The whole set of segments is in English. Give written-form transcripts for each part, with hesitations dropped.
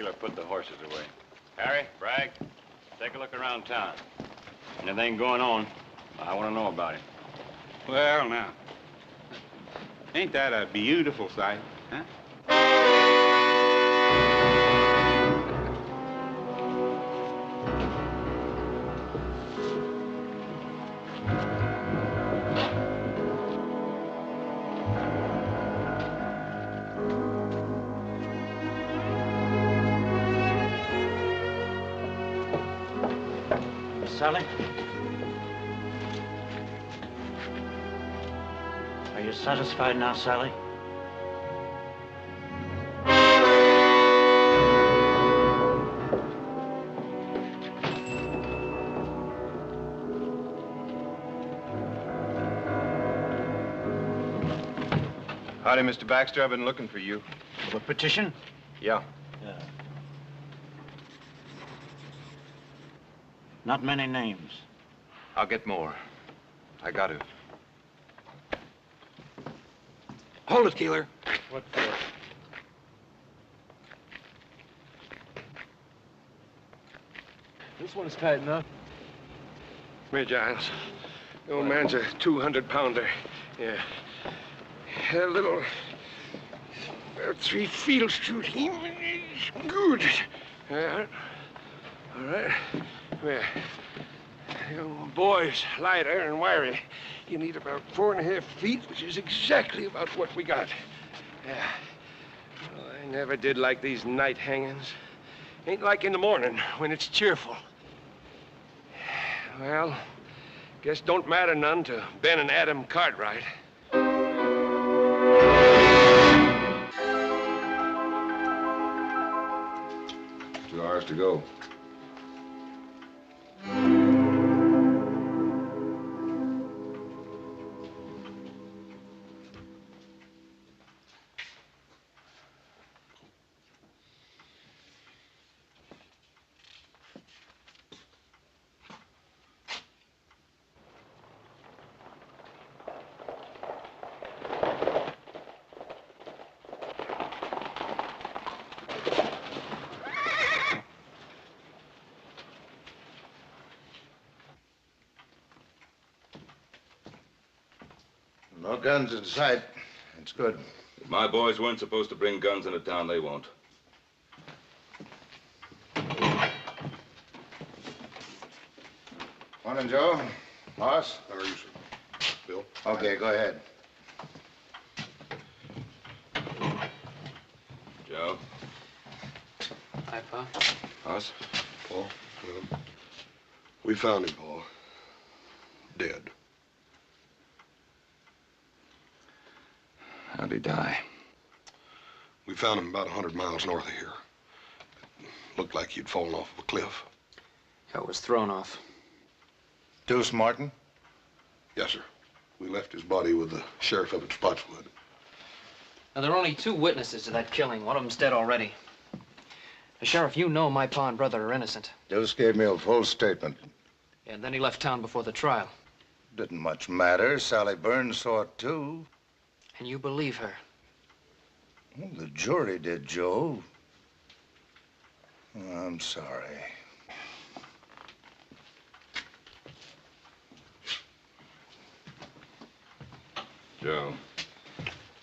Keeler put the horses away. Harry, Bragg, take a look around town. Anything going on, I want to know about it. Well, now, ain't that a beautiful sight, huh? Sally? Are you satisfied now, Sally? Howdy, Mr. Baxter. I've been looking for you. For the petition? Yeah. Not many names. I'll get more. I got to. Hold it, Keeler. What for? This one's tight enough. Here, Giles. The old man's a 200-pounder. Yeah. A little... about 3 field shoot him. Good. Yeah. All right. Well, the old boy's lighter and wiry. You need about 4.5 feet, which is exactly about what we got. Yeah. Well, I never did like these night hangings. Ain't like in the morning when it's cheerful. Well, guess don't matter none to Ben and Adam Cartwright. 2 hours to go. No guns in sight. That's good. If my boys weren't supposed to bring guns into town, they won't. Morning, Joe. Boss? How are you, sir? Bill? Okay, go ahead. Joe? Hi, Pa. Us? Paul? We found him, Paul. Dead. How'd he die? We found him about 100 miles north of here. Looked like he'd fallen off of a cliff. Yeah, it was thrown off. Deuce Martin? Yes, sir. We left his body with the sheriff up at Spotswood. Now, there are only 2 witnesses to that killing. One of them's dead already. Sheriff, you know my pa and brother are innocent. Deuce gave me a full statement. And then he left town before the trial. Didn't much matter. Sally Burns saw it, too. And you believe her? Well, the jury did, Joe. I'm sorry. Joe,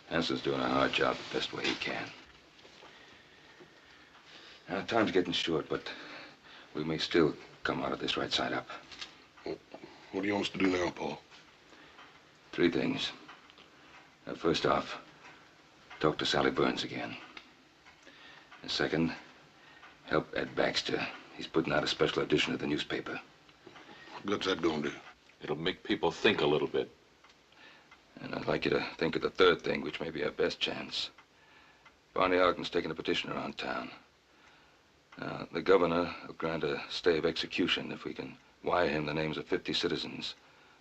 Hanson's doing a hard job the best way he can. Now, time's getting short, but we may still come out of this right side up. What do you want us to do now, Paul? 3 things. First off, talk to Sally Burns again. And second, help Ed Baxter. He's putting out a special edition of the newspaper. What good's that gonna do? It'll make people think a little bit. And I'd like you to think of the 3rd thing, which may be our best chance. Barney Ogden's taking a petition around town. The governor will grant a stay of execution if we can wire him the names of 50 citizens,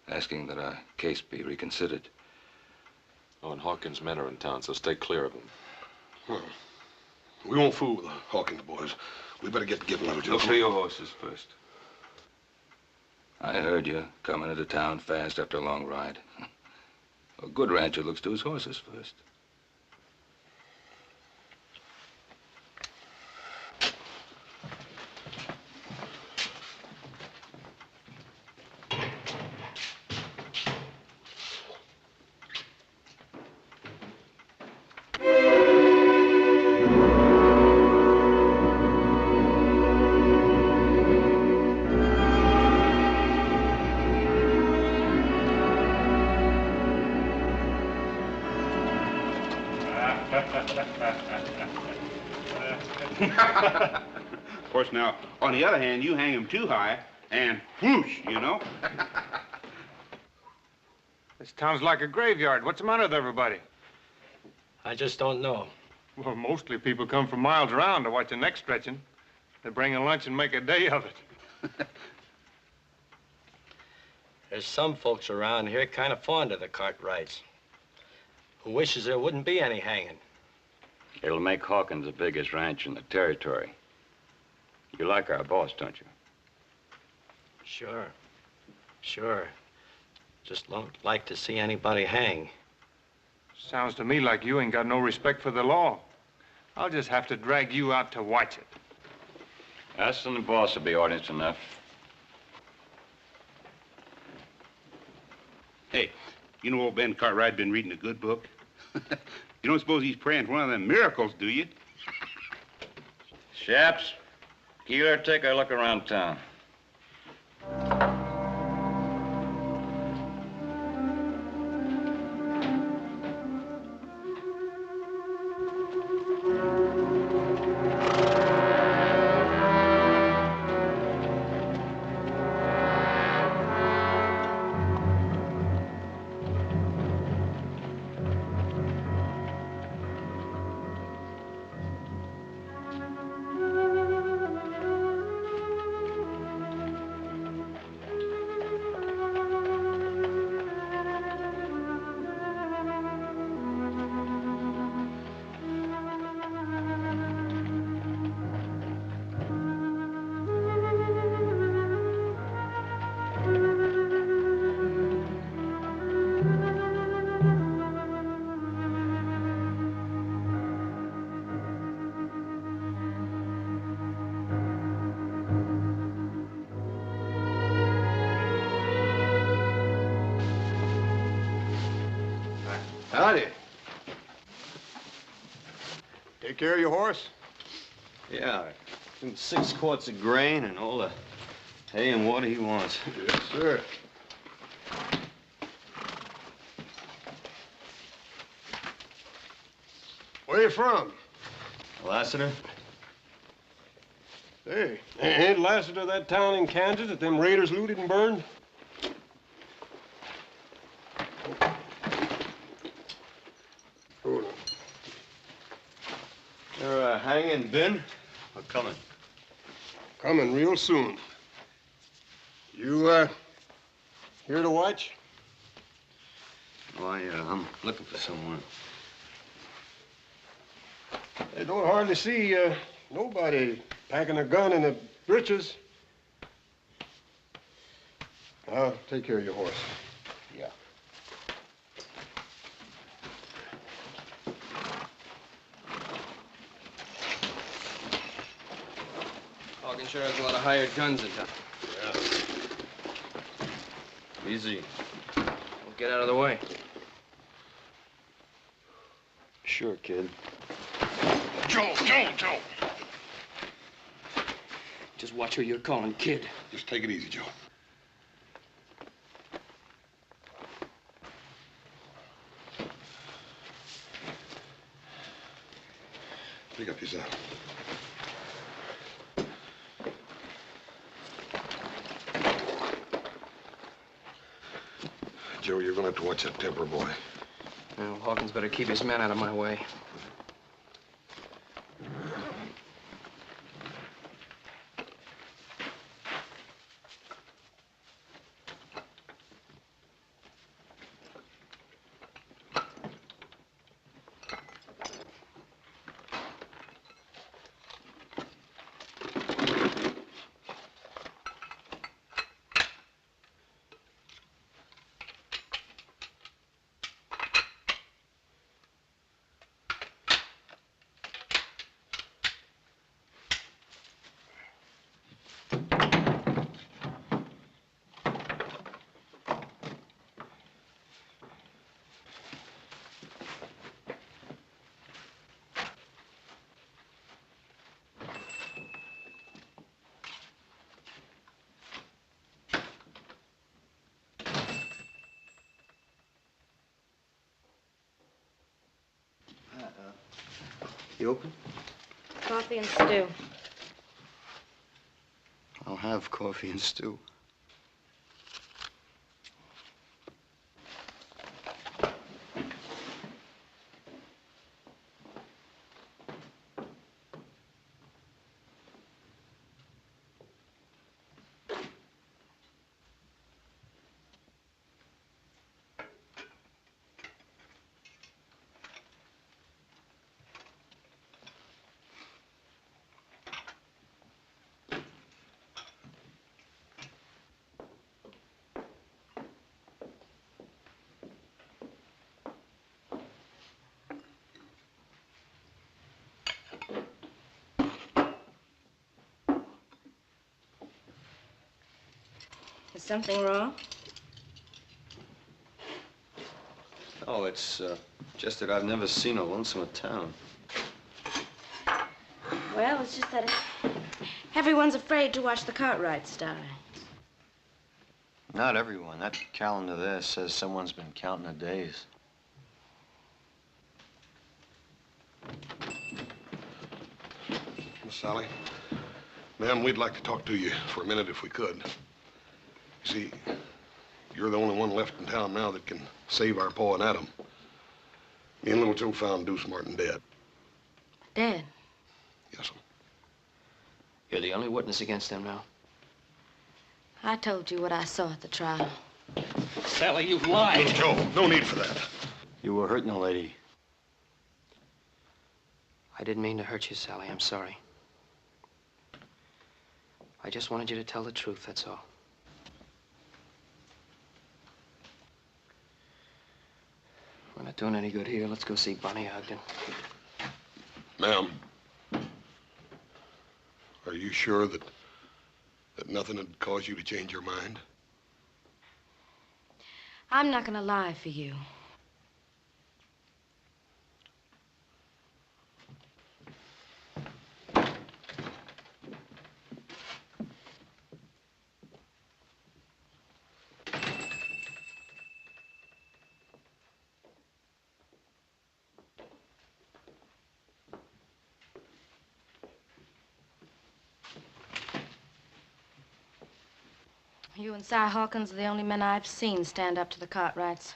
asking that our case be reconsidered. Oh, and Hawkins' men are in town, so stay clear of them. Well, we won't fool with the Hawkins boys. We better get to Gibbon, Joe. Look for your horses first. I heard you coming into town fast after a long ride. A good rancher looks to his horses first. Of course, now, on the other hand, you hang him too high, and whoosh, you know? This town's like a graveyard. What's the matter with everybody? I just don't know. Well, mostly people come from miles around to watch the neck stretching. They bring a lunch and make a day of it. There's some folks around here kind of fond of the Cartwrights, who wishes there wouldn't be any hanging. It'll make Hawkins the biggest ranch in the territory. You like our boss, don't you? Sure. Sure. Just don't like to see anybody hang. Sounds to me like you ain't got no respect for the law. I'll just have to drag you out to watch it. Us and the boss will be audience enough. Hey, you know old Ben Cartwright been reading a good book? You don't suppose he's praying for one of them miracles, do you? Chaps, Keeler, take a look around town. Howdy. Take care of your horse? Yeah, and 6 quarts of grain and all the hay and water he wants. Yes, sir. Where you from? Lassiter? Hey, ain't Lassiter that town in Kansas that them raiders looted and burned? Hold on. They're hanging, Ben? Or coming? Coming real soon. You, here to watch? Why, I'm looking for someone. I don't hardly see, nobody packing a gun in the breeches. I'll take care of your horse. Yeah. Hawkins sure has a lot of hired guns in town. Yeah. Easy. We'll get out of the way. Sure, kid. Joe! Just watch who you're calling kid. Just take it easy, Joe. Pick up your saddle. Joe, you're gonna have to watch that temper, boy. Well, Hawkins better keep his men out of my way. You open? Coffee and stew. I'll have coffee and stew. Is something wrong? Oh, it's just that I've never seen a lonesomer town. Well, it's just that everyone's afraid to watch the Cartwrights die. Not everyone. That calendar there says someone's been counting the days. Miss Sally, ma'am, we'd like to talk to you for a minute if we could. See, you're the only one left in town now that can save our Pa and Adam. Me and little Joe found Deuce Martin dead. Dead? Yes, sir. You're the only witness against them now. I told you what I saw at the trial. Sally, you lied. Little Joe, no need for that. You were hurting a lady. I didn't mean to hurt you, Sally. I'm sorry. I just wanted you to tell the truth, that's all. We're not doing any good here. Let's go see Bonnie Ogden. Ma'am, are you sure that nothing had caused you to change your mind? I'm not gonna lie for you. You and Si Hawkins are the only men I've seen stand up to the Cartwrights.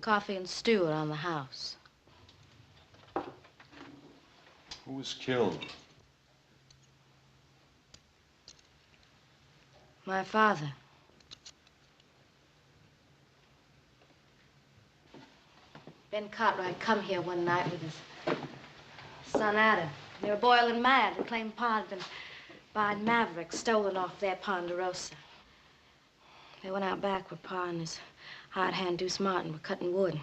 Coffee and stew around the house. Who was killed? My father. Ben Cartwright come here one night with his son Adam. They were boiling mad. They claimed Pa had been buying Mavericks stolen off their Ponderosa. They went out back where Pa and his hired hand Deuce Martin were cutting wood.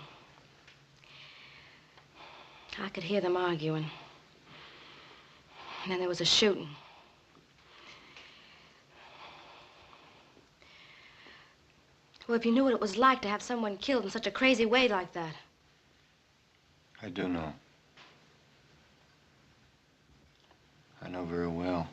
I could hear them arguing. And then there was a shooting. Well, if you knew what it was like to have someone killed in such a crazy way like that. I do know. I know very well.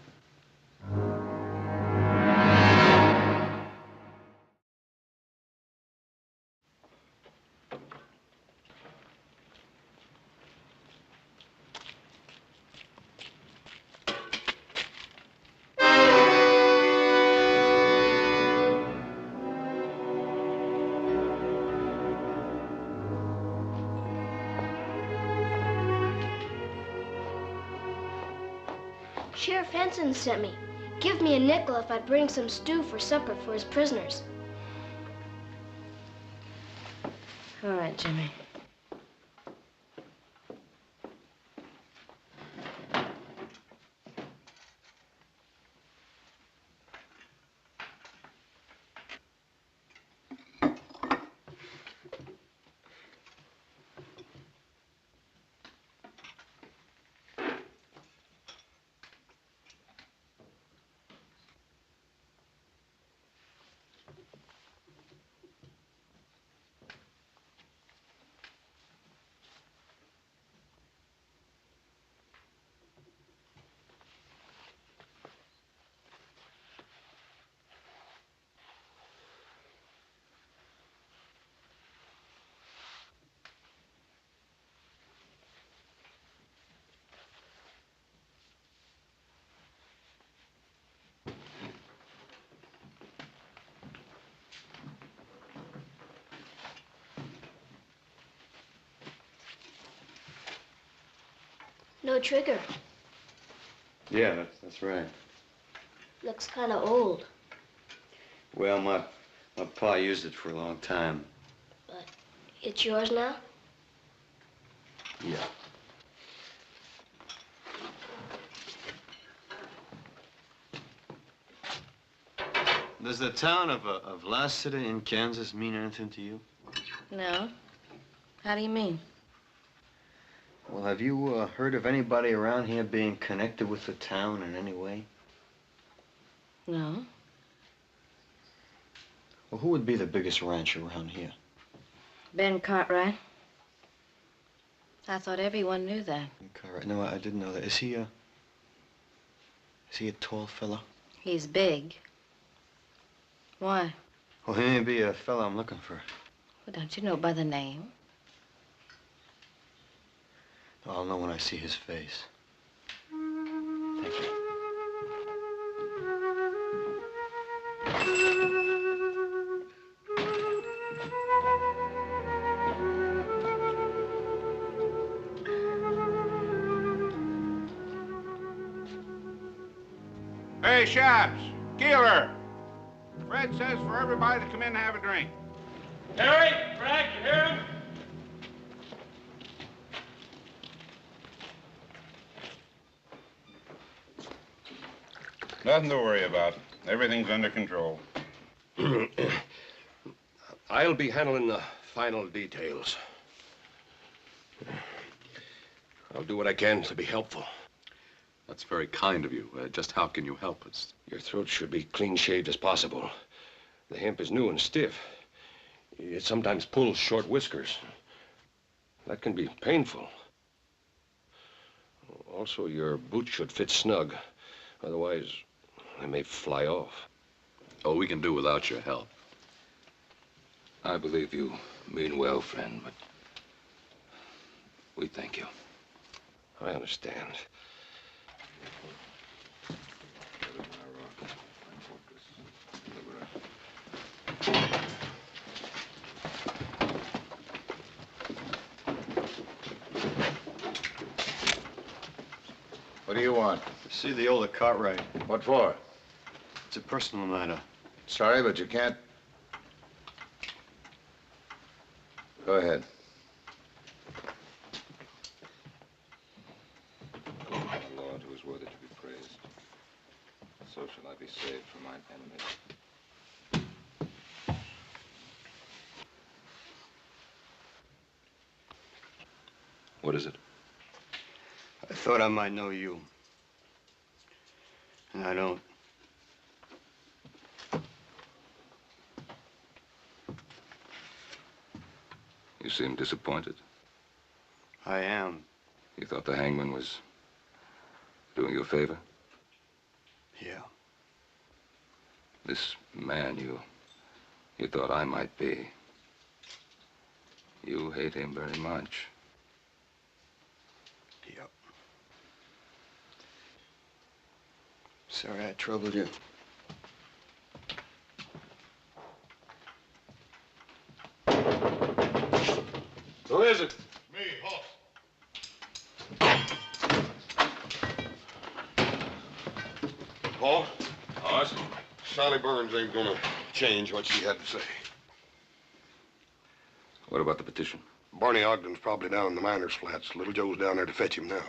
Sheriff Henson sent me. Give me a nickel if I'd bring some stew for supper for his prisoners. All right, Jimmy. No trigger. Yeah, that's right. Looks kind of old. Well, my pa used it for a long time. But it's yours now? Yeah. Does the town of Lassiter in Kansas mean anything to you? No. How do you mean? Well, have you heard of anybody around here being connected with the town in any way? No. Well, who would be the biggest rancher around here? Ben Cartwright. I thought everyone knew that. Ben Cartwright. No, I didn't know that. Is he a tall fella? He's big. Why? Well, he may be a fella I'm looking for. Well, don't you know by the name? I'll know when I see his face. Thank you. Hey, Shops, Keeler. Fred says for everybody to come in and have a drink. Harry, Frank, you hear him? Nothing to worry about. Everything's under control. I'll be handling the final details. I'll do what I can to be helpful. That's very kind of you. Just how can you help us? Your throat should be clean shaved as possible. The hemp is new and stiff. It sometimes pulls short whiskers. That can be painful. Also, your boots should fit snug. Otherwise, they may fly off. Oh, we can do without your help. I believe you mean well, friend, but we thank you. I understand. What do you want? To see the older Cartwright. What for? It's a personal matter. Sorry, but you can't. Go ahead. O Lord, who is worthy to be praised, so shall I be saved from mine enemies. What is it? I thought I might know you. And I don't. You seem disappointed. I am. You thought the hangman was doing you a favor? Yeah. This man you thought I might be. You hate him very much. Yep. Sorry I troubled you. Who is it? Me, Hoss. Paul? Hoss? Sally Burns ain't gonna change what she had to say. What about the petition? Barney Ogden's probably down in the miners' flats. Little Joe's down there to fetch him now.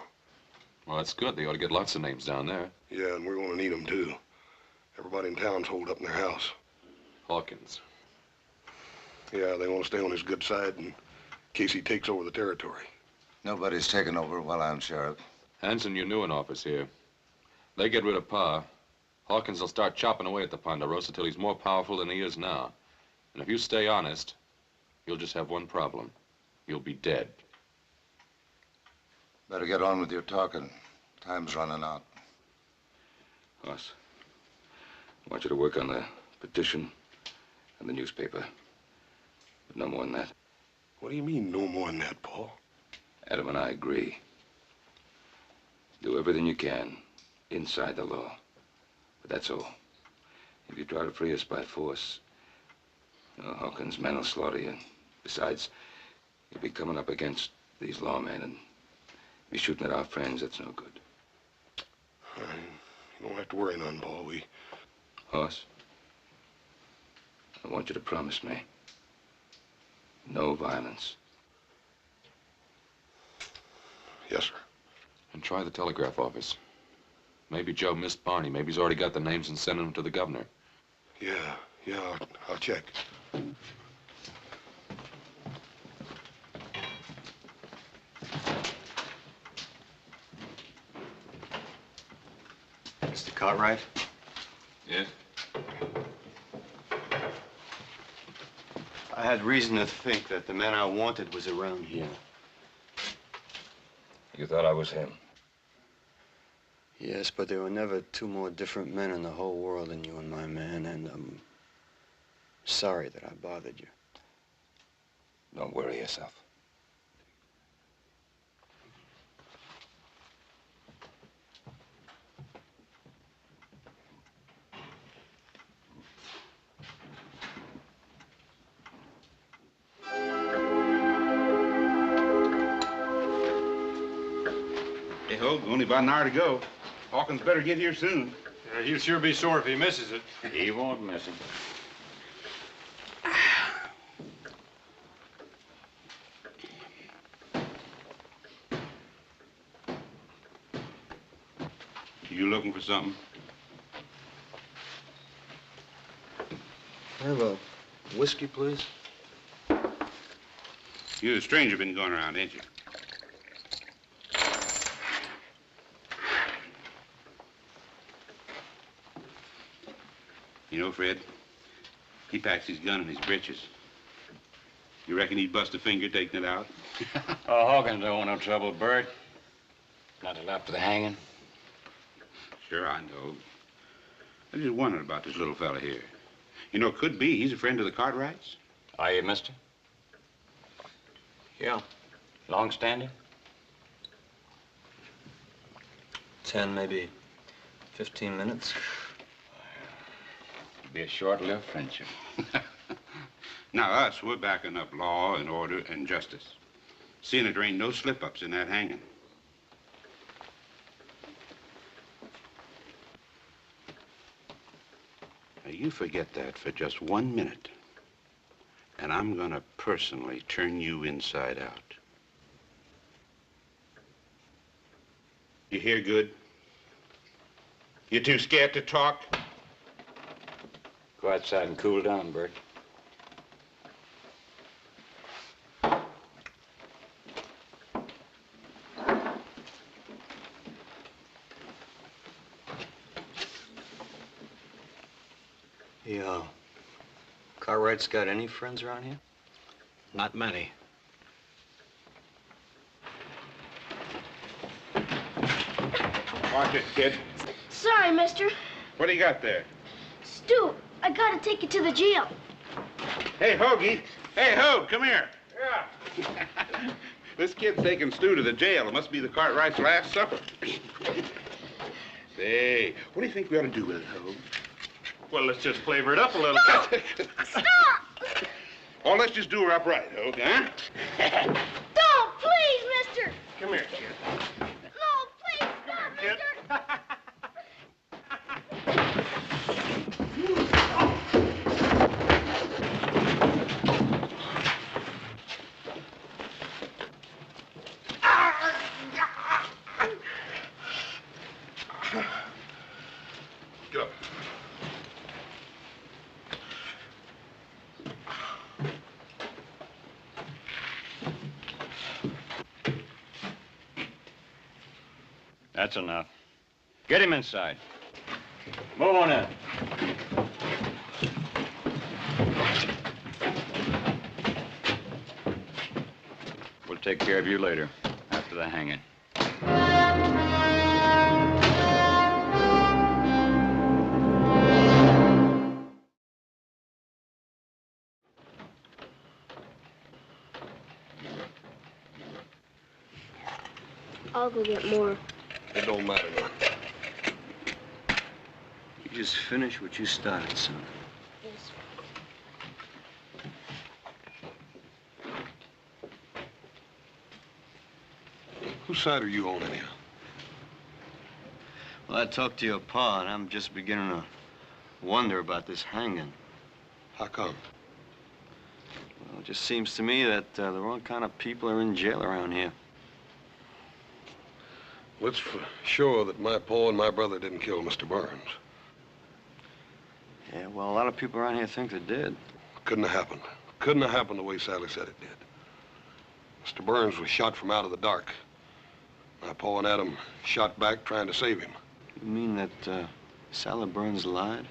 Well, that's good. They ought to get lots of names down there. Yeah, and we're gonna need them, too. Everybody in town's holed up in their house. Hawkins. Yeah, they want to stay on his good side in case he takes over the territory. Nobody's taken over while I'm sheriff. Hanson, you knew an office here. They get rid of Pa. Hawkins will start chopping away at the Ponderosa till he's more powerful than he is now. And if you stay honest, you'll just have one problem. You'll be dead. Better get on with your talking. Time's running out. Hoss, I want you to work on the petition and the newspaper. But no more than that. What do you mean, no more than that, Paul? Adam and I agree. Do everything you can inside the law. But that's all. If you try to free us by force, Hawkins' men will slaughter you. Besides, you'll be coming up against these lawmen, and Be shooting at our friends, that's no good. You don't have to worry none, Paul. Hoss, I want you to promise me no violence. Yes, sir. And try the telegraph office. Maybe Joe missed Barney. Maybe he's already got the names and sent them to the governor. Yeah, I'll check. Mr. Cartwright? Yes? I had reason to think that the man I wanted was around here. You thought I was him? Yes, but there were never two more different men in the whole world than you and my man, and I'm sorry that I bothered you. Don't worry yourself. Hey, Hogue, only about an hour to go. Hawkins better get here soon. He'll sure be sore if he misses it. He won't miss him. You looking for something? I have a whiskey, please. You the stranger been going around, ain't you? You know, Fred, he packs his gun in his breeches. You reckon he'd bust a finger taking it out? Oh, Hawkins don't want no trouble, Bert. Not till after the hanging. Sure, I know. I just wondered about this little fella here. You know, it could be he's a friend of the Cartwrights. Are you, mister? Yeah. Long standing? 10, maybe 15 minutes. It'd be a short-lived friendship. Now, us, we're backing up law and order and justice. Seeing that there ain't no slip-ups in that hanging. Now, you forget that for just 1 minute, and I'm gonna personally turn you inside out. You hear good? You too scared to talk? Go outside and cool down, Bert. Yeah. Cartwright's got any friends around here? Not many. Watch it, kid. Sorry, mister. What do you got there? Stu, I gotta take you to the jail. Hey, Hoagie. Hey, Hogue, come here. Yeah. This kid's taking Stu to the jail. It must be the Cartwright's last supper. Say, what do you think we ought to do with it, Hogue? Well, let's just flavor it up a little. No! Stop! Oh, let's just do her upright, Hogue, huh? Don't, please, mister! Come here, kid. No, please, stop, mister! Get up. That's enough. Get him inside. Move on in. We'll take care of you later, after the hanging. I'll go get more. It don't matter none. You just finish what you started, son. Yes. Whose side are you on, anyhow? Well, I talked to your pa, and I'm just beginning to wonder about this hanging. How come? Well, it just seems to me that the wrong kind of people are in jail around here. Well, it's for sure that my pa and my brother didn't kill Mr. Burns. Yeah, well, a lot of people around here think they did. Couldn't have happened. Couldn't have happened the way Sally said it did. Mr. Burns was shot from out of the dark. My pa and Adam shot back trying to save him. You mean that Sally Burns lied?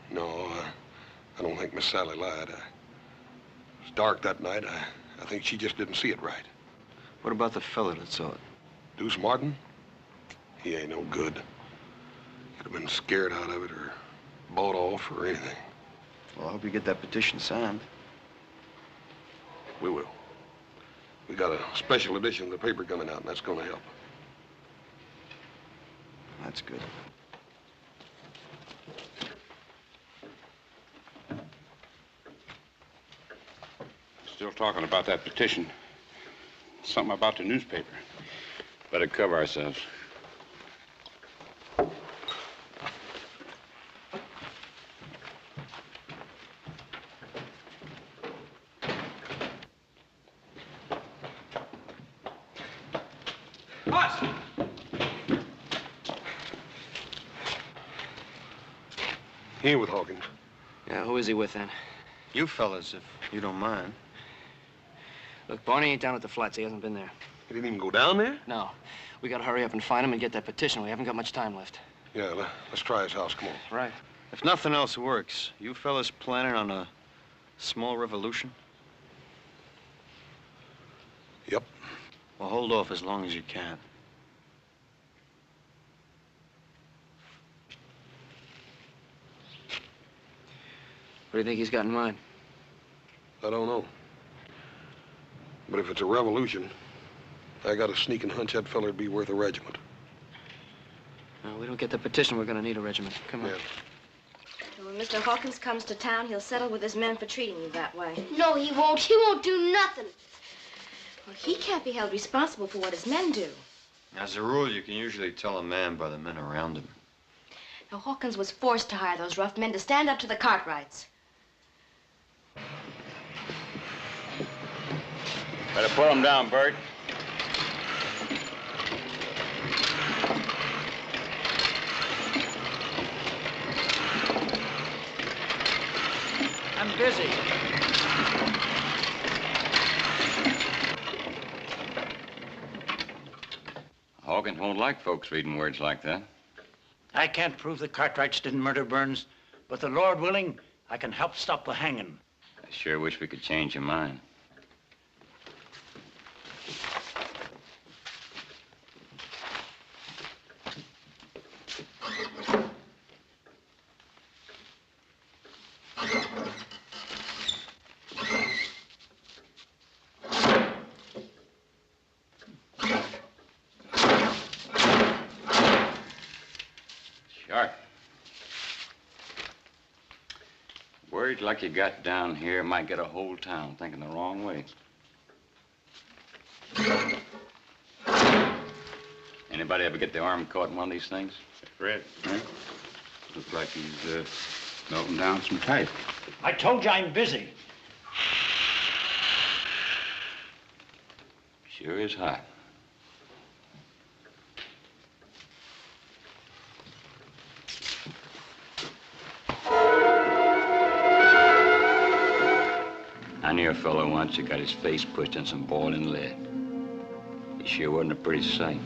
No, I don't think Miss Sally lied. It was dark that night. I think she just didn't see it right. What about the fella that saw it? Deuce Martin? He ain't no good. Could have been scared out of it or bought off or anything. Well, I hope you get that petition signed. We will. We got a special edition of the paper coming out, and that's going to help. That's good. Still talking about that petition. Something about the newspaper. Better cover ourselves. He ain't with Hawkins. Yeah, who is he with then? You fellas, if you don't mind. Look, Barney ain't down at the flats. He hasn't been there. He didn't even go down there? No. We gotta hurry up and find him and get that petition. We haven't got much time left. Yeah, let's try his house. Come on. Right. If nothing else works, you fellas planning on a small revolution? Yep. Well, hold off as long as you can. What do you think he's got in mind? I don't know. But if it's a revolution, I got a sneaking hunch that feller'd be worth a regiment. No, we don't get the petition, we're gonna need a regiment. Come on. Yeah. So when Mr. Hawkins comes to town, he'll settle with his men for treating you that way. No, he won't. He won't do nothing. Well, he can't be held responsible for what his men do. As a rule, you can usually tell a man by the men around him. Now, Hawkins was forced to hire those rough men to stand up to the Cartwrights. Better pull him down, Bert. I'm busy. Hawkins won't like folks reading words like that. I can't prove the Cartwrights didn't murder Burns, but the Lord willing, I can help stop the hanging. I sure wish we could change your mind. Sharp. Words like you got down here might get a whole town thinking the wrong way. Anybody ever get the arm caught in one of these things? Fred, huh? Looks like he's melting down some type. I told you I'm busy. Sure is hot. I knew a fellow once that got his face pushed in some boiling lead. He sure wasn't a pretty sight.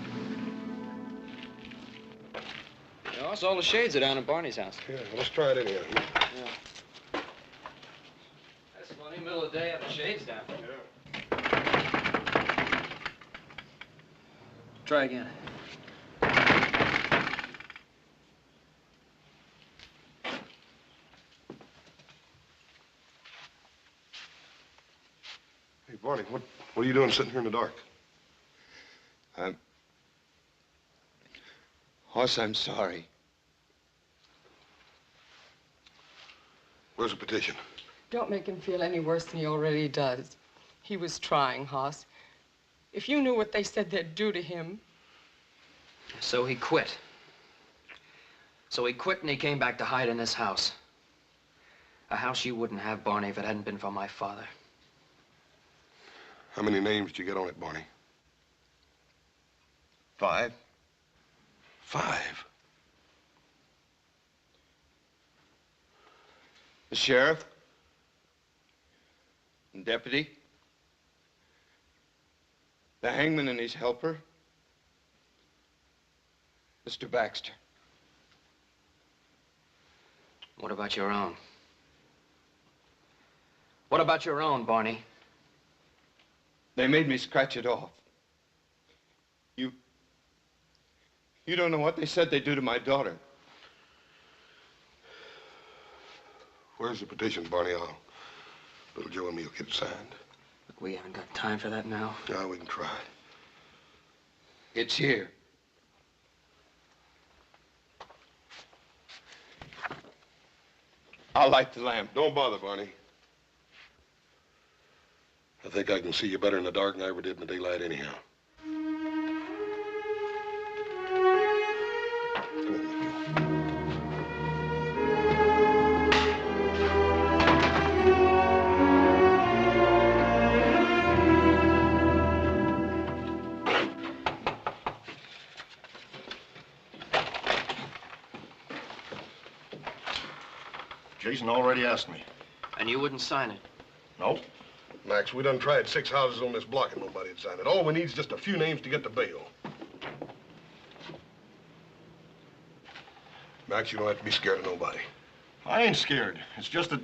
No, it's all the shades are down in Barney's house. Yeah, let's try it anyhow. Yeah. That's funny, middle of the day, have the shades down. Try again. Hey, Barney, what are you doing sitting here in the dark? Hoss, I'm sorry. Where's the petition? Don't make him feel any worse than he already does. He was trying, Hoss. If you knew what they said they'd do to him. So he quit. So he quit and he came back to hide in this house. A house you wouldn't have, Barney, if it hadn't been for my father. How many names did you get on it, Barney? 5. 5? The sheriff, and deputy, the hangman and his helper, Mr. Baxter. What about your own? What about your own, Barney? They made me scratch it off. You don't know what they said they'd do to my daughter. Where's the petition, Barney? Little Joe and me'll get it signed. Look, we haven't got time for that now. No, we can try. It's here. I'll light the lamp. Don't bother, Barney. I think I can see you better in the dark than I ever did in the daylight anyhow. Jason already asked me. And you wouldn't sign it? Nope. Max, we done tried 6 houses on this block and nobody'd sign it. All we need is just a few names to get the bail. Max, you don't have to be scared of nobody. I ain't scared. It's just that,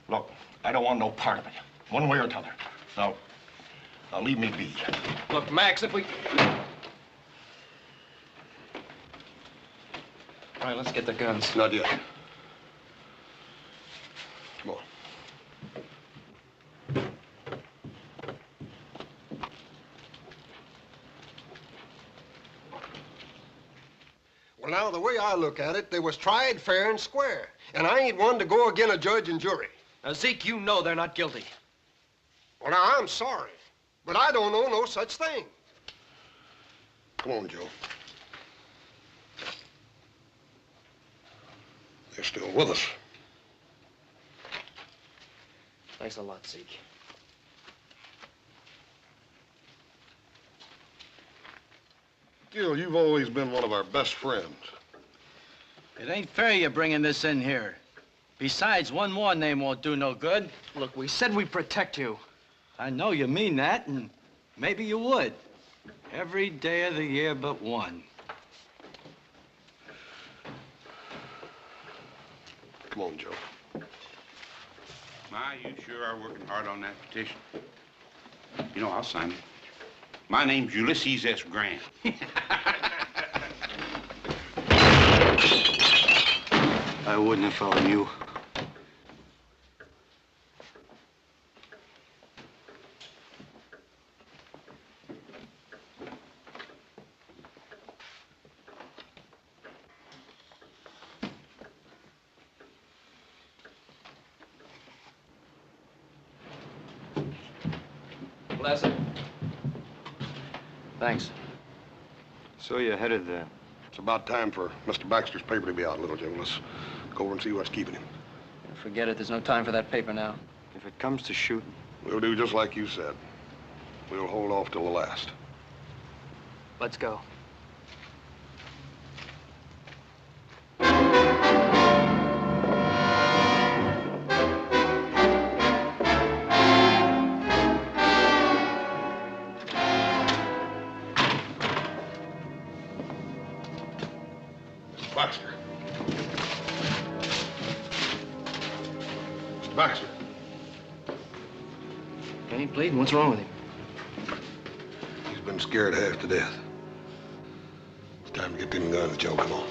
look, I don't want no part of it, one way or t'other. Now leave me be. Look, Max, if we... All right, let's get the guns. Not yet. Come on. Well, now, the way I look at it, they was tried fair and square. And I ain't one to go again a judge and jury. Now, Zeke, you know they're not guilty. Well, now, I'm sorry, but I don't know no such thing. Come on, Joe. They're still with us. Thanks a lot, Zeke. Gil, you've always been one of our best friends. It ain't fair you're bringing this in here. Besides, one more name won't do no good. Look, we said we'd protect you. I know you mean that, and maybe you would. Every day of the year but one. Come on, Joe. My, you sure are working hard on that petition. You know, I'll sign it. My name's Ulysses S. Grant. I wouldn't if I were you. Bless it. Thanks. So you're headed there. It's about time for Mr. Baxter's paper to be out, little Joe. Let's go over and see what's keeping him. Forget it. There's no time for that paper now. If it comes to shooting. We'll do just like you said. We'll hold off till the last. Let's go. Baxter. Mr. Baxter. Ain't bleeding. What's wrong with him? He's been scared half to death. It's time to get them guns, Joe. Come on.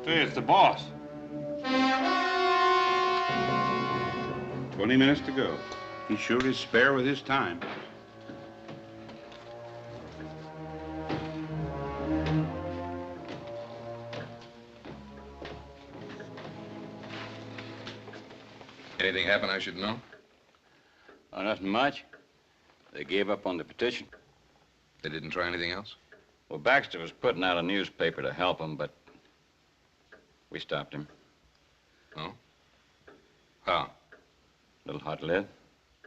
Hey, it's the boss. 20 minutes to go. He sure is spare with his time. Anything happen I should know? Oh, nothing much. They gave up on the petition. They didn't try anything else? Well, Baxter was putting out a newspaper to help him, but we stopped him. Oh? How? Little hot lead.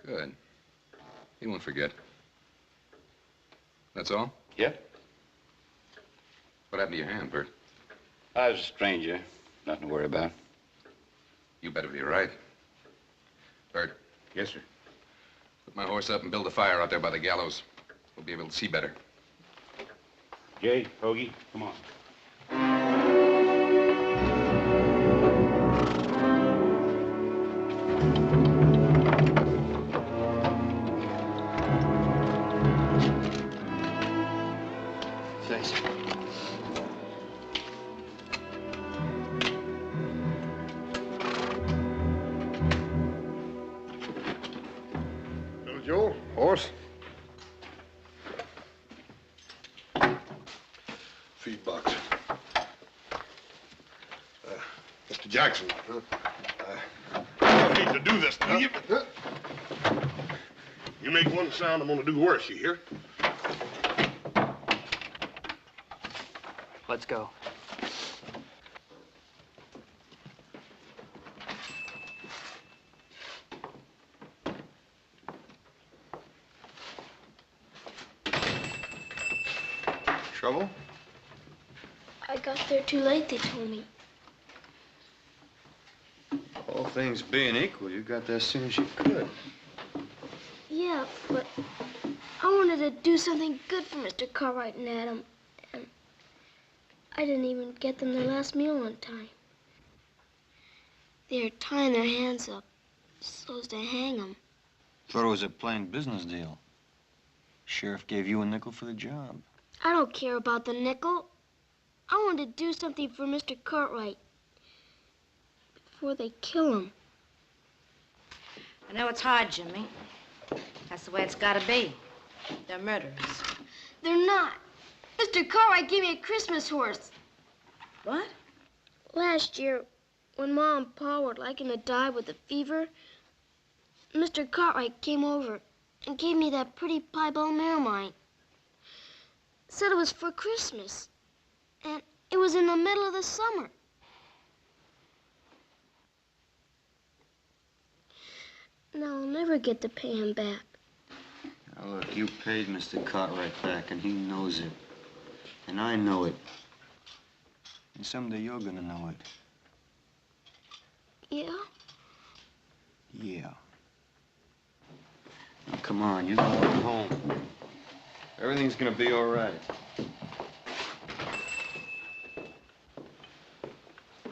Good. He won't forget. That's all? Yep. What happened to your hand, Bert? I was a stranger. Nothing to worry about. You better be right. Bert. Yes, sir. Put my horse up and build a fire out there by the gallows. We'll be able to see better. Jay, Hoagie, come on. Thanks. Little Joe, horse. Feed box. Mr. Jackson, you don't need to do this, do you? You make one sound, I'm gonna do worse, you hear? Let's go. Trouble? I got there too late, they told me. All things being equal, you got there as soon as you could. Yeah, but I wanted to do something good for Mr. Cartwright and Adam, and I didn't even get them their last meal on time. They're tying their hands up so as to hang them. Thought it was a plain business deal. Sheriff gave you a nickel for the job. I don't care about the nickel. I want to do something for Mr. Cartwright before they kill him. I know it's hard, Jimmy. That's the way it's got to be. They're murderers. They're not. Mr. Cartwright gave me a Christmas horse. What? Last year, when Ma and Pa were liking to die with a fever, Mr. Cartwright came over and gave me that pretty piebald mare of mine. Said it was for Christmas. And it was in the middle of the summer. Now I'll never get to pay him back. Now look, you paid Mr. Cartwright back, and he knows it. And I know it. And someday you're gonna know it. Yeah? Yeah. Now, come on, you can go home. Everything's gonna be all right.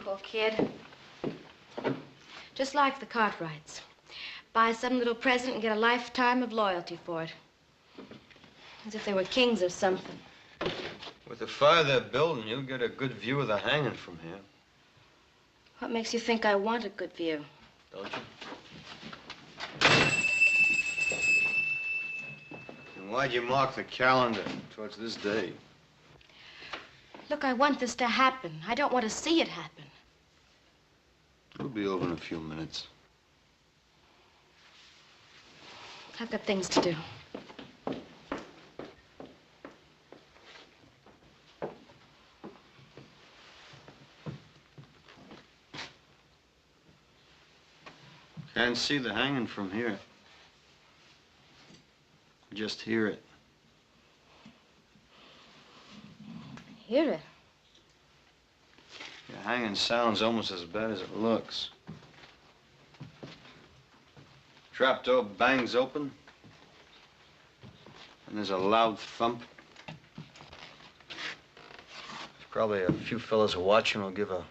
Poor kid. Just like the Cartwrights. Buy some little present and get a lifetime of loyalty for it. As if they were kings or something. With the fire they're building, you'll get a good view of the hanging from here. What makes you think I want a good view? Don't you? And why'd you mark the calendar towards this day? Look, I want this to happen. I don't want to see it happen. It'll be over in a few minutes. I've got things to do. Can't see the hanging from here. Just hear it. Hear it? The hanging sounds almost as bad as it looks. Trapdoor bangs open, and there's a loud thump. There's probably a few fellas watching will give a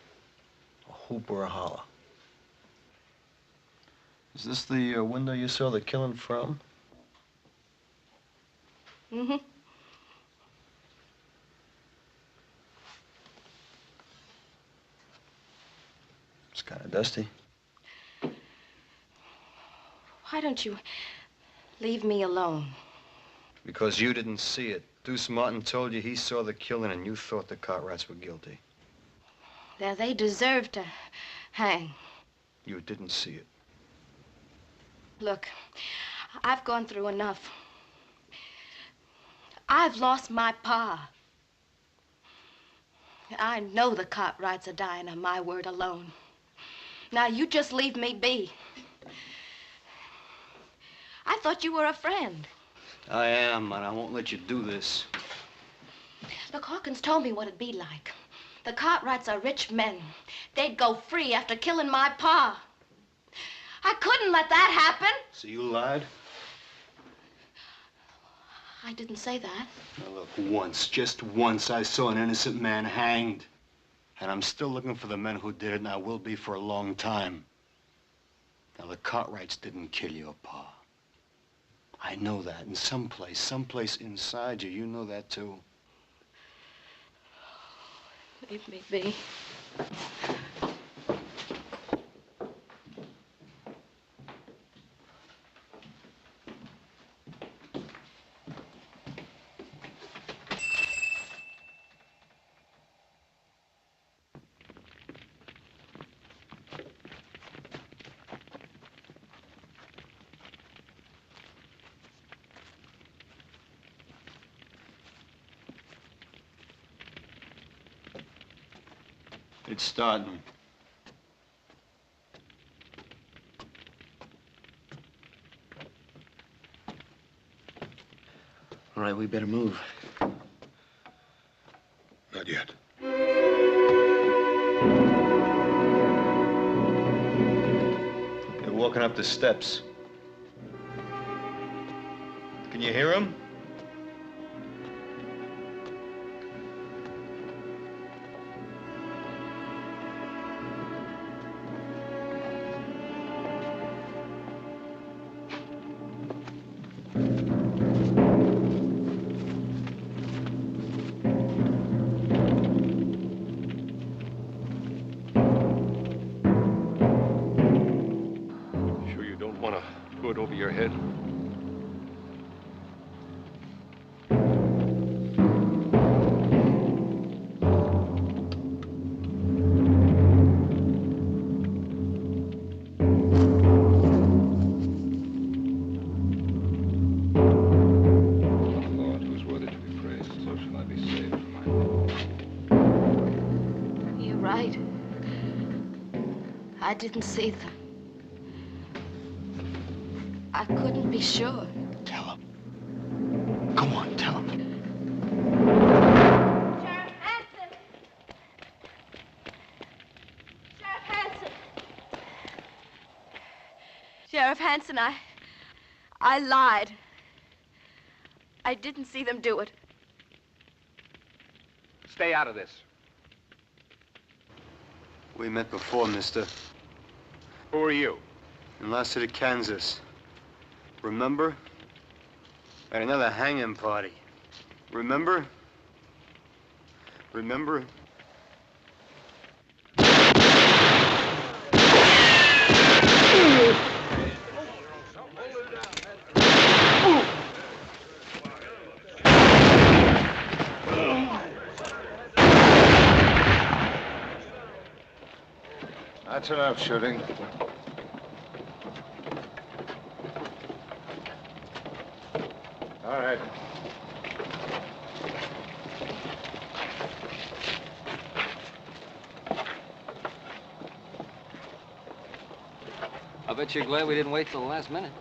whoop or a holler. Is this the window you saw the killing from? Mm-hmm. It's kind of dusty. Why don't you leave me alone? Because you didn't see it. Deuce Martin told you he saw the killing and you thought the Cartwrights were guilty. Now, they deserve to hang. You didn't see it. Look, I've gone through enough. I've lost my pa. I know the Cartwrights are dying on my word alone. Now, you just leave me be. I thought you were a friend. I am, and I won't let you do this. Look, Hawkins told me what it'd be like. The Cartwrights are rich men. They'd go free after killing my pa. I couldn't let that happen. So you lied? I didn't say that. Now look, once, just once, I saw an innocent man hanged. And I'm still looking for the men who did it, and I will be for a long time. Now, the Cartwrights didn't kill your pa. I know that, and someplace inside you, you know that too. Leave me be. It's starting. All right, we better move. Not yet. They're walking up the steps. Can you hear them? Over your head. Lord, who's worthy to be praised, so shall I be saved from my... You're right. I didn't see them. I couldn't be sure. Tell him. Go on, tell him. Sheriff Hanson! Sheriff Hanson! Sheriff Hanson, I lied. I didn't see them do it. Stay out of this. We met before, mister. Who are you? In Lost City, Kansas. Remember? At another hanging party. Remember? Remember? That's enough shooting. All right. I bet you're glad we didn't wait till the last minute.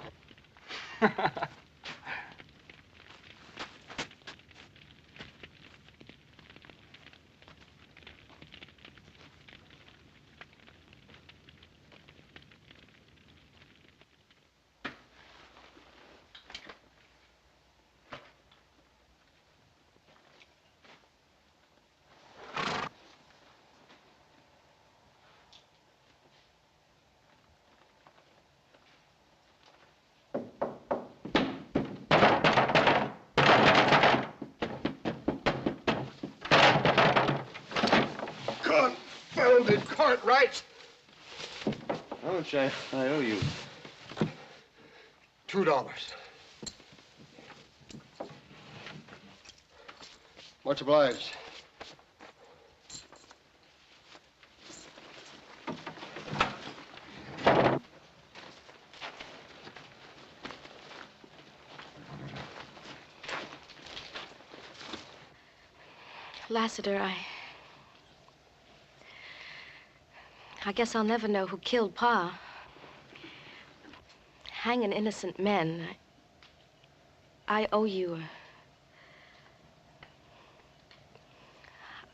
Confounded Cartwrights! How much I owe you? $2. Much obliged. Lassiter, I guess I'll never know who killed Pa. Hanging innocent men. I owe you.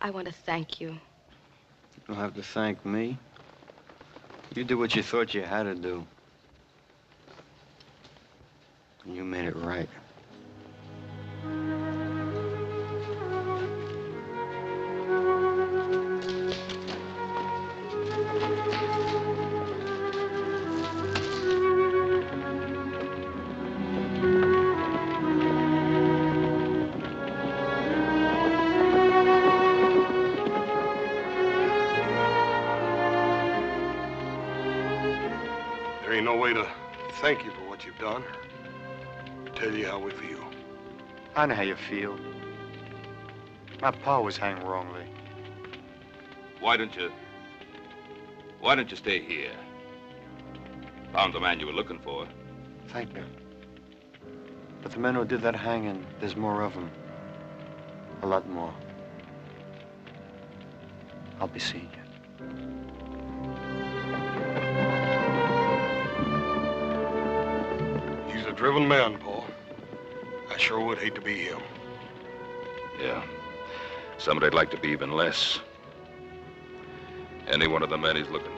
I want to thank you. You don't have to thank me. You did what you thought you had to do. And you made it right. There ain't no way to thank you for what you've done or tell you how we feel. I know how you feel. My pa was hanged wrongly. Why don't you stay here? Found the man you were looking for. Thank you. But the men who did that hanging, there's more of them. A lot more. I'll be seeing you. He's a driven man, Paul. I sure would hate to be him. Yeah. Somebody'd like to be even less. Any one of the men he's looking